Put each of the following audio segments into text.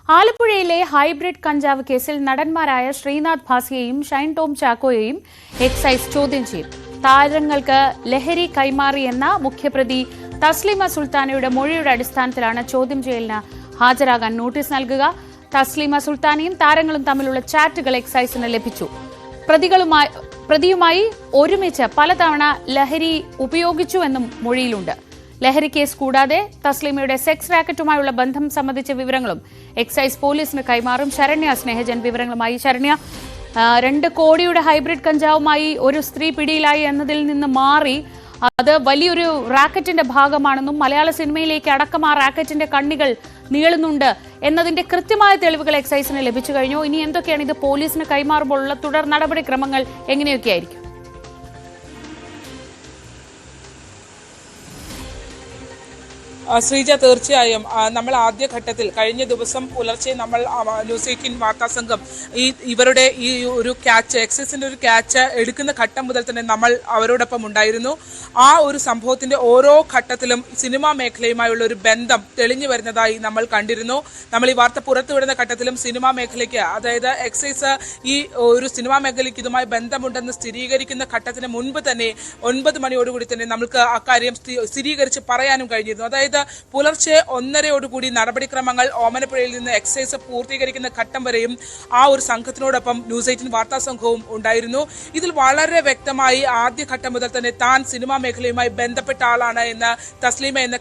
ആലപ്പുഴയിലെ ഹൈബ്രിഡ് കഞ്ചാവ് കേസിൽ നടന്മാരായ ശ്രീനാഥ് ഭാസിയെയും ഷൈൻ ടോം ചാക്കോയെയും എക്സൈസ് ചോദ്യം ചെയ്തു. താരങ്ങൾക്ക് ലഹരി കൈമാറിയെന്ന മുഖ്യപ്രതി തസ്ലീമ സുൽത്താനയുടെ മൊഴിയുടെ അടിസ്ഥാനത്തിലാണ് ചോദ്യം ചെയ്യലിന് ഹാജരാകാൻ നോട്ടീസ് നൽകുക. തസ്ലീമ സുൽത്താനയും താരങ്ങളും തമ്മിലുള്ള ചാറ്റുകൾ എക്സൈസിന് ലഭിച്ചു. പ്രതിയുമായി ഒരുമിച്ച് പലതവണ ലഹരി ഉപയോഗിച്ചുവെന്നും മൊഴിയിലുണ്ട്. ലഹരി കേസ് കൂടാതെ തസ്ലീമയുടെ സെക്സ് റാക്കറ്റുമായുള്ള ബന്ധം സംബന്ധിച്ച വിവരങ്ങളും എക്സൈസ് പോലീസിന് കൈമാറും. ശരണ്യ സ്നേഹജൻ വിവരങ്ങളുമായി. ശരണ്യ, 2 കോടിയുടെ ഹൈബ്രിഡ് കഞ്ചാവുമായി ഒരു സ്ത്രീ പിടിയിലായി എന്നതിൽ നിന്ന് മാറി അത് വലിയൊരു റാക്കറ്റിന്റെ ഭാഗമാണെന്നും മലയാള സിനിമയിലേക്ക് അടക്കം ആ റാക്കറ്റിന്റെ കണ്ണികൾ നീളുന്നുണ്ട് എന്നതിന്റെ കൃത്യമായ തെളിവുകൾ എക്സൈസിന് ലഭിച്ചു കഴിഞ്ഞു. ഇനി എന്തൊക്കെയാണ് ഇത് പോലീസിന് കൈമാറുമ്പോഴുള്ള തുടർ നടപടിക്രമങ്ങൾ എങ്ങനെയൊക്കെയായിരിക്കും? ശ്രീജ, തീർച്ചയായും നമ്മൾ ആദ്യഘട്ടത്തിൽ കഴിഞ്ഞ ദിവസം പുലർച്ചെ നമ്മൾ ന്യൂസ് 18 വാർത്താ സംഘം ഇവരുടെ ഈ ഒരു ക്യാച്ച്, എക്സൈസിന്റെ ഒരു ക്യാച്ച് എടുക്കുന്ന ഘട്ടം മുതൽ തന്നെ നമ്മൾ അവരോടൊപ്പം ഉണ്ടായിരുന്നു. ആ ഒരു സംഭവത്തിന്റെ ഓരോ ഘട്ടത്തിലും സിനിമാ മേഖലയുമായുള്ള ഒരു ബന്ധം തെളിഞ്ഞു വരുന്നതായി നമ്മൾ കണ്ടിരുന്നു. നമ്മൾ ഈ വാർത്ത പുറത്തുവിടുന്ന ഘട്ടത്തിലും സിനിമാ മേഖലയ്ക്ക്, അതായത് എക്സൈസ് ഈ ഒരു സിനിമാ മേഖലയ്ക്ക് ഇതുമായി ബന്ധമുണ്ടെന്ന് സ്ഥിരീകരിക്കുന്ന ഘട്ടത്തിന് മുൻപ് തന്നെ 9 മണിയോടുകൂടി തന്നെ നമുക്ക് അക്കാര്യം സ്ഥിരീകരിച്ച് പറയാനും കഴിഞ്ഞിരുന്നു. അതായത് പുലർച്ചെ 1:30 നടപടിക്രമങ്ങൾ ഓമനപ്പുഴയിൽ നിന്ന് എക്സൈസ് പൂർത്തീകരിക്കുന്ന ഘട്ടം വരെയും ആ ഒരു സംഘത്തിനോടൊപ്പം ന്യൂസ് 18 വാർത്താ സംഘവും ഉണ്ടായിരുന്നു. ഇതിൽ വളരെ വ്യക്തമായി ആദ്യഘട്ടം മുതൽ തന്നെ താൻ സിനിമാ മേഖലയുമായി ബന്ധപ്പെട്ട ആളാണ് എന്ന് തസ്ലീമ എന്ന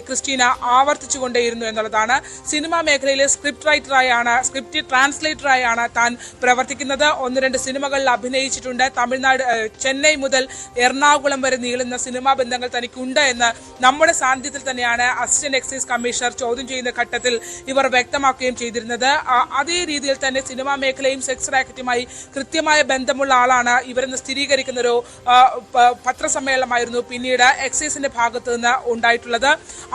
ക്രിസ്റ്റീന ആവർത്തിച്ചുകൊണ്ടേയിരുന്നു എന്നുള്ളതാണ്. സിനിമാ മേഖലയിലെ സ്ക്രിപ്റ്റ് ട്രാൻസ്ലേറ്ററായാണ് താൻ പ്രവർത്തിക്കുന്നത്. 1-2 സിനിമകളിൽ അഭിനയിച്ചിട്ടുണ്ട്. തമിഴ്നാട്, ചെന്നൈ മുതൽ എറണാകുളം വരെ നീളുന്ന സിനിമാ ബന്ധങ്ങൾ തനിക്കുണ്ട് എന്ന് നമ്മുടെ സാന്നിധ്യത്തിൽ തന്നെയാണ് അസിസ്റ്റന്റ് എക്സൈസ് കമ്മീഷണർ ചോദ്യം ചെയ്യുന്ന ഘട്ടത്തിൽ ഇവർ വ്യക്തമാക്കുകയും ചെയ്തിരുന്നത്. അതേ രീതിയിൽ തന്നെ സിനിമാ മേഖലയും സെക്സ് റാക്കറ്റുമായി കൃത്യമായ ബന്ധമുള്ള ആളാണ് ഇവരെന്ന് സ്ഥിരീകരിക്കുന്ന ഒരു പത്രസമ്മേളനമായിരുന്നു പിന്നീട് എക്സൈസിന്റെ ഭാഗത്തു നിന്ന് ഉണ്ടായിട്ടുള്ളത്.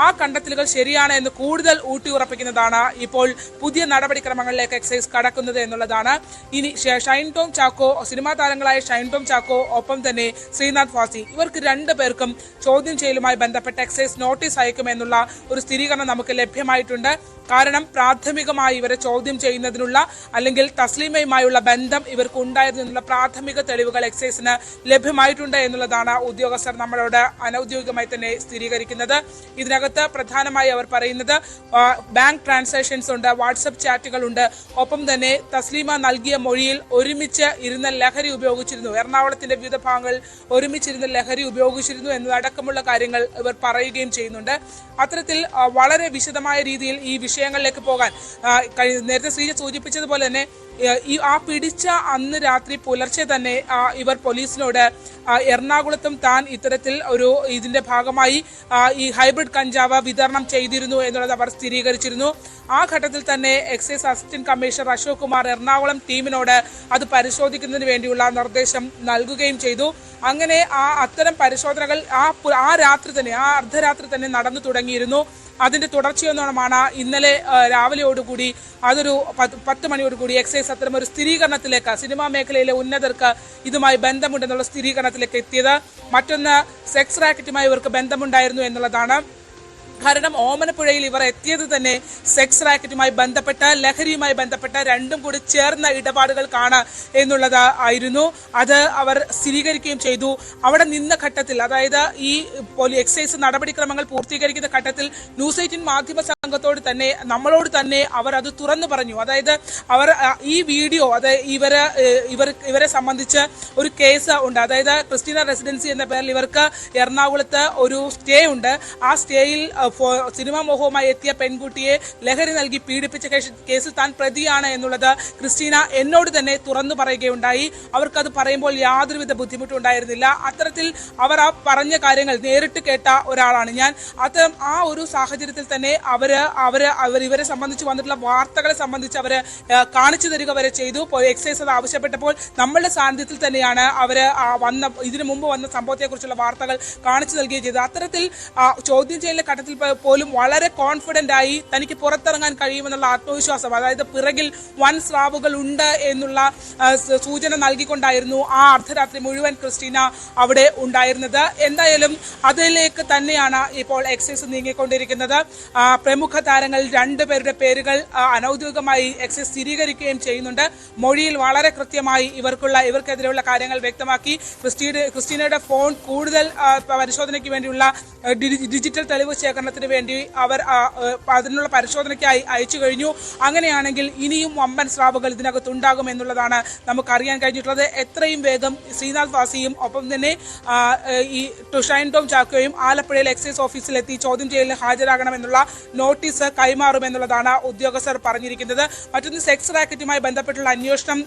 ആ കണ്ടെത്തലുകൾ ശരിയാണ് എന്ന് കൂടുതൽ ഊട്ടിയുറപ്പിക്കുന്നതാണ് ഇപ്പോൾ പുതിയ നടപടിക്രമങ്ങളിലേക്ക് എക്സൈസ് കടക്കുന്നത് എന്നുള്ളതാണ്. ഇനി ഷൈൻ ടോം ചാക്കോ, സിനിമാ താരങ്ങളായ ഷൈൻ ടോം ചാക്കോ, ഒപ്പം തന്നെ ശ്രീനാഥ് ഭാസി, ഇവർക്ക് 2 പേർക്കും ചോദ്യം ചെയ്യലുമായി ബന്ധപ്പെട്ട എക്സൈസ് നോട്ടീസ് അയക്കുമെന്നുള്ള ഒരു സ്ഥിരീകരണം നമുക്ക് ലഭ്യമായിട്ടുണ്ട്. കാരണം പ്രാഥമികമായി ഇവരെ ചോദ്യം ചെയ്യുന്നതിനുള്ള, അല്ലെങ്കിൽ തസ്ലീമയുമായുള്ള ബന്ധം ഇവർക്ക് ഉണ്ടായിരുന്നു എന്നുള്ള പ്രാഥമിക തെളിവുകൾ എക്സൈസിന് ലഭ്യമായിട്ടുണ്ട് എന്നുള്ളതാണ് ഉദ്യോഗസ്ഥർ നമ്മളോട് അനൌദ്യോഗികമായി തന്നെ സ്ഥിരീകരിക്കുന്നത്. ഇതിനകത്ത് പ്രധാനമായി അവർ പറയുന്നത് ബാങ്ക് ട്രാൻസാക്ഷൻസ് ഉണ്ട്, വാട്സപ്പ് ചാറ്റുകൾ ഉണ്ട്, ഒപ്പം തന്നെ തസ്ലീമ നൽകിയ മൊഴിയിൽ ഒരുമിച്ച് ഇരുന്ന ലഹരി ഉപയോഗിച്ചിരുന്നു, എറണാകുളത്തിന്റെ വിവിധ ഭാഗങ്ങളിൽ ഒരുമിച്ചിരുന്ന ലഹരി ഉപയോഗിച്ചിരുന്നു എന്നതടക്കമുള്ള കാര്യങ്ങൾ ഇവർ പറയുകയും ചെയ്യുന്നുണ്ട്. അത്തരത്തിൽ വളരെ വിശദമായ രീതിയിൽ ഈ വിഷയങ്ങളിലേക്ക് പോകാൻ നേരത്തെ ശ്രീജ സൂചിപ്പിച്ചതുപോലെ തന്നെ ആ പിടിച്ച അന്ന് രാത്രി പുലർച്ചെ തന്നെ ഇവർ പോലീസിനോട് എറണാകുളത്തും താൻ ഇത്തരത്തിൽ ഇതിന്റെ ഭാഗമായി ഈ ഹൈബ്രിഡ് കഞ്ചാവ് വിതരണം ചെയ്തിരുന്നു എന്നുള്ളത് അവർ സ്ഥിരീകരിച്ചിരുന്നു. ആ ഘട്ടത്തിൽ തന്നെ excise assistant commissioner Ashok Kumar Ernakulam ടീമിനോട് അത് പരിശോധിക്കുന്നതിന് വേണ്ടിയുള്ള നിർദ്ദേശം നൽകുകയും ചെയ്തു. അങ്ങനെ അത്തരം പരിശോധനകൾ ആ രാത്രി തന്നെ, ആ അർദ്ധരാത്രി തന്നെ നടന്നു തുടങ്ങിയിരുന്നു. അതിന്റെ തുടർച്ചയൊന്നോണമാണ് ഇന്നലെ രാവിലെയോടുകൂടി, അതൊരു 10 മണിയോടുകൂടി എക്സൈസ് അത്തരം ഒരു സ്ഥിരീകരണത്തിലേക്ക്, സിനിമാ മേഖലയിലെ ഉന്നതർക്ക് ഇതുമായി ബന്ധമുണ്ടെന്നുള്ള സ്ഥിരീകരണത്തിലേക്ക് എത്തിയത്. മറ്റൊന്ന്, സെക്സ് റാക്കറ്റുമായി ഇവർക്ക് ബന്ധമുണ്ടായിരുന്നു എന്നുള്ളതാണ്. കാരണം ഓമനപ്പുഴയിൽ ഇവർ എത്തിയത് തന്നെ സെക്സ് റാക്കറ്റുമായി ബന്ധപ്പെട്ട, ലഹരിയുമായി ബന്ധപ്പെട്ട 2ഉം കൂടി ചേർന്ന ഇടപാടുകൾക്കാണ് എന്നുള്ളത് ആയിരുന്നു. അത് അവർ സ്ഥിരീകരിക്കുകയും ചെയ്തു. അവിടെ നിന്ന ഘട്ടത്തിൽ, അതായത് ഈ എക്സൈസ് നടപടിക്രമങ്ങൾ പൂർത്തീകരിക്കുന്ന ഘട്ടത്തിൽ ന്യൂസ് 18 മാധ്യമ സംഘത്തോട് തന്നെ, നമ്മളോട് തന്നെ അവർ അത് തുറന്നു പറഞ്ഞു. അതായത് അവർ ഈ വീഡിയോ, ഇവരെ സംബന്ധിച്ച് ഒരു കേസ് ഉണ്ട്. അതായത് ക്രിസ്റ്റീന റെസിഡൻസി എന്ന പേരിൽ ഇവർക്ക് എറണാകുളത്ത് ഒരു സ്റ്റേ ഉണ്ട്. ആ സ്റ്റേയിൽ സിനിമാ മോഹവുമായി എത്തിയ പെൺകുട്ടിയെ ലഹരി നൽകി പീഡിപ്പിച്ച കേസിൽ താൻ പ്രതിയാണ് എന്നുള്ളത് ക്രിസ്റ്റീന എന്നോട് തന്നെ തുറന്നു പറയുകയുണ്ടായി. അവർക്കത് പറയുമ്പോൾ യാതൊരുവിധ ബുദ്ധിമുട്ടുണ്ടായിരുന്നില്ല. അത്തരത്തിൽ അവർ ആ പറഞ്ഞ കാര്യങ്ങൾ നേരിട്ട് കേട്ട ഒരാളാണ് ഞാൻ. അത്തരം ആ ഒരു സാഹചര്യത്തിൽ തന്നെ അവർ ഇവരെ സംബന്ധിച്ച് വന്നിട്ടുള്ള വാർത്തകളെ സംബന്ധിച്ച് അവർ കാണിച്ചു തരിക വരെ ചെയ്തു. എക്സൈസ് അത് ആവശ്യപ്പെട്ടപ്പോൾ നമ്മളുടെ സാന്നിധ്യത്തിൽ തന്നെയാണ് ഇതിനു മുമ്പ് വന്ന സംഭവത്തെക്കുറിച്ചുള്ള വാർത്തകൾ കാണിച്ചു നൽകുകയും ചെയ്തത്. അത്തരത്തിൽ ചോദ്യം ചെയ്യലിന്റെ ഘട്ടത്തിൽ പോലും വളരെ കോൺഫിഡന്റ് ആയി തനിക്ക് പുറത്തിറങ്ങാൻ കഴിയുമെന്നുള്ള ആത്മവിശ്വാസം, അതായത് പിറകിൽ വൻ സ്രാവുകൾ ഉണ്ട് എന്നുള്ള സൂചന നൽകിക്കൊണ്ടായിരുന്നു ആ അർദ്ധരാത്രി മുഴുവൻ ക്രിസ്റ്റീന അവിടെ ഉണ്ടായിരുന്നത്. എന്തായാലും അതിലേക്ക് തന്നെയാണ് ഇപ്പോൾ എക്സൈസ് നീങ്ങിക്കൊണ്ടിരിക്കുന്നത്. പ്രമുഖ താരങ്ങൾ 2 പേരുടെ പേരുകൾ അനൌദ്യോഗികമായി എക്സൈസ് സ്ഥിരീകരിക്കുകയും ചെയ്യുന്നുണ്ട്. മൊഴിയിൽ വളരെ കൃത്യമായി ഇവർക്കെതിരെയുള്ള കാര്യങ്ങൾ വ്യക്തമാക്കി. ക്രിസ്റ്റീനയുടെ ഫോൺ കൂടുതൽ പരിശോധനയ്ക്ക് വേണ്ടിയുള്ള ഡിജിറ്റൽ തെളിവ് ശേഖരണത്തിന് വേണ്ടി അവർ അതിനുള്ള പരിശോധനയ്ക്കായി അയച്ചു കഴിഞ്ഞു. അങ്ങനെയാണെങ്കിൽ ഇനിയും വമ്പൻ സ്രാവുകൾ ഇതിനകത്തുണ്ടാകും എന്നുള്ളതാണ് നമുക്കറിയാൻ കഴിഞ്ഞിട്ടുള്ളത്. എത്രയും വേഗം ശ്രീനാഥ് വാസിയും ഒപ്പം തന്നെ ഈ ഷൈൻ ടോം ചാക്കോയും ആലപ്പുഴയിൽ എക്സൈസ് ഓഫീസിലെത്തി ചോദ്യം ചെയ്യലിന് ഹാജരാകണമെന്നുള്ള നോട്ടീസ് കൈമാറുമെന്നുള്ളതാണ് ഉദ്യോഗസ്ഥർ പറഞ്ഞിരിക്കുന്നത്. മറ്റൊന്ന്, സെക്സ് റാക്കറ്റുമായി ബന്ധപ്പെട്ടുള്ള അന്വേഷണം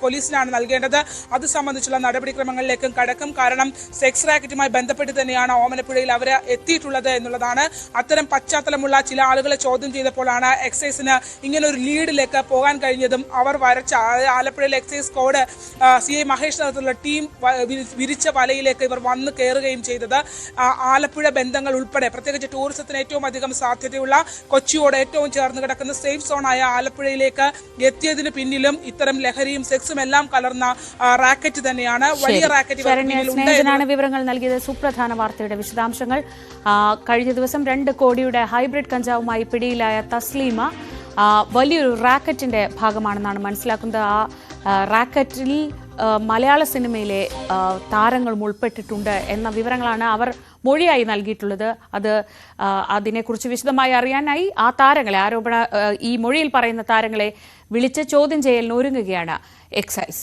പോലീസിനാണ് നൽകേണ്ടത്. അത് സംബന്ധിച്ചുള്ള നടപടിക്രമങ്ങളിലേക്കും കടക്കും. കാരണം സെക്സ് റാക്കറ്റുമായി ബന്ധപ്പെട്ട് തന്നെയാണ് ഓമനപ്പുഴയിൽ അവർ എത്തിയിട്ടുള്ളത് എന്നുള്ളതാണ്. അത്തരം പശ്ചാത്തലമുള്ള ചില ആളുകളെ ചോദ്യം ചെയ്തപ്പോഴാണ് എക്സൈസിന് ഇങ്ങനെ ഒരു ലീഡിലേക്ക് പോകാൻ കഴിഞ്ഞതും അവർ വരച്ച ആലപ്പുഴയിലെ എക്സൈസ് സ്ക്വാഡ് CI മഹേഷ് നേതൃത്വത്തിലുള്ള ടീം വിരിച്ച വലയിലേക്ക് ഇവർ വന്നു കയറുകയും ചെയ്തത്. ആലപ്പുഴ ബന്ധങ്ങൾ ഉൾപ്പെടെ പ്രത്യേകിച്ച് ടൂറിസത്തിന് ഏറ്റവും അധികം സാധ്യതയുള്ള കൊച്ചിയോട് ഏറ്റവും ചേർന്ന് കിടക്കുന്ന സേഫ് സോണായ ആലപ്പുഴയിലേക്ക് എത്തിയതിന് പിന്നിലും ഇത്തരം ലഹരിയും സെക്സും എല്ലാം കലർന്ന റാക്കറ്റ് തന്നെയാണ്. വലിയ റാക്കറ്റ് വിവരങ്ങൾ നൽകിയത്. സുപ്രധാന വാർത്തയുടെ വിശദാംശങ്ങൾ. കഴിഞ്ഞ ദിവസം 2 കോടിയുടെ ഹൈബ്രിഡ് കഞ്ചാവുമായി പിടിയിലായ തസ്ലീമ വലിയൊരു റാക്കറ്റിന്റെ ഭാഗമാണെന്നാണ് മനസ്സിലാക്കുന്നത്. ആ റാക്കറ്റിൽ മലയാള സിനിമയിലെ താരങ്ങളും ഉൾപ്പെട്ടിട്ടുണ്ട് എന്ന വിവരങ്ങളാണ് അവർ മൊഴിയായി നൽകിയിട്ടുള്ളത്. അതിനെക്കുറിച്ച് വിശദമായി അറിയാനായി ആ താരങ്ങളെ ഈ മൊഴിയിൽ പറയുന്ന താരങ്ങളെ വിളിച്ച് ചോദ്യം ചെയ്യലിന് ഒരുങ്ങുകയാണ് എക്സൈസ്.